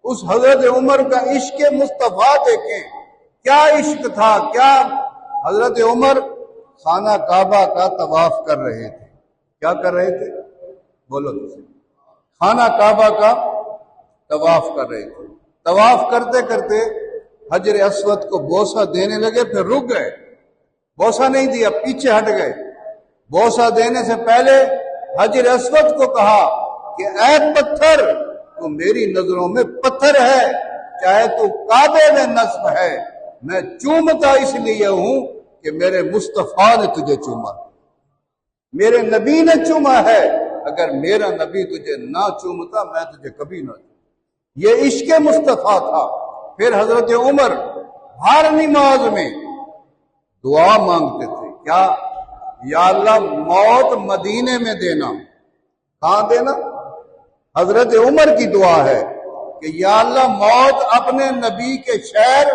اس حضرت عمر کا عشق مصطفیٰ دیکھیں، کیا عشق تھا، کیا حضرت عمر خانہ کعبہ کا طواف کر رہے تھے، کیا کر رہے تھے، بولو تو، خانہ کعبہ کا طواف کر رہے تھے۔ طواف کرتے کرتے حجر اسود کو بوسہ دینے لگے، پھر رک گئے، بوسہ نہیں دیا، پیچھے ہٹ گئے۔ بوسہ دینے سے پہلے حجر اسود کو کہا کہ اے پتھر، تو میری نظروں میں پتھر ہے، چاہے تو کعبے میں نصب ہے، میں چومتا اس لیے ہوں کہ میرے مصطفیٰ نے تجھے چوما، میرے نبی نے چوما ہے، اگر میرا نبی تجھے نہ چومتا میں تجھے کبھی نہ چومتا۔ یہ عشق مصطفیٰ تھا۔ پھر حضرت عمر ہر نماز میں دعا مانگتے تھے، کیا؟ یا اللہ موت مدینے میں دینا۔ کہاں دینا؟ حضرت عمر کی دعا ہے کہ یا اللہ موت اپنے نبی کے شہر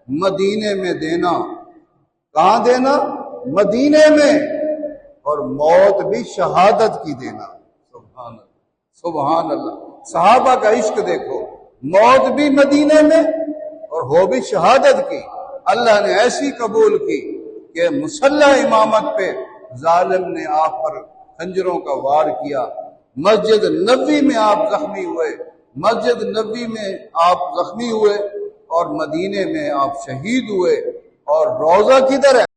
مدینے میں دینا۔ کہاں دینا؟ مدینے میں، اور موت بھی شہادت کی دینا۔ سبحان اللہ، سبحان اللہ۔ صحابہ کا عشق دیکھو، موت بھی مدینے میں اور ہو بھی شہادت کی۔ اللہ نے ایسی قبول کی کہ مسلح امامت پہ ظالم نے آپ پر خنجروں کا وار کیا، مسجد نبوی میں آپ زخمی ہوئے، مسجد نبوی میں آپ زخمی ہوئے، اور مدینے میں آپ شہید ہوئے۔ اور روزہ کدھر ہے؟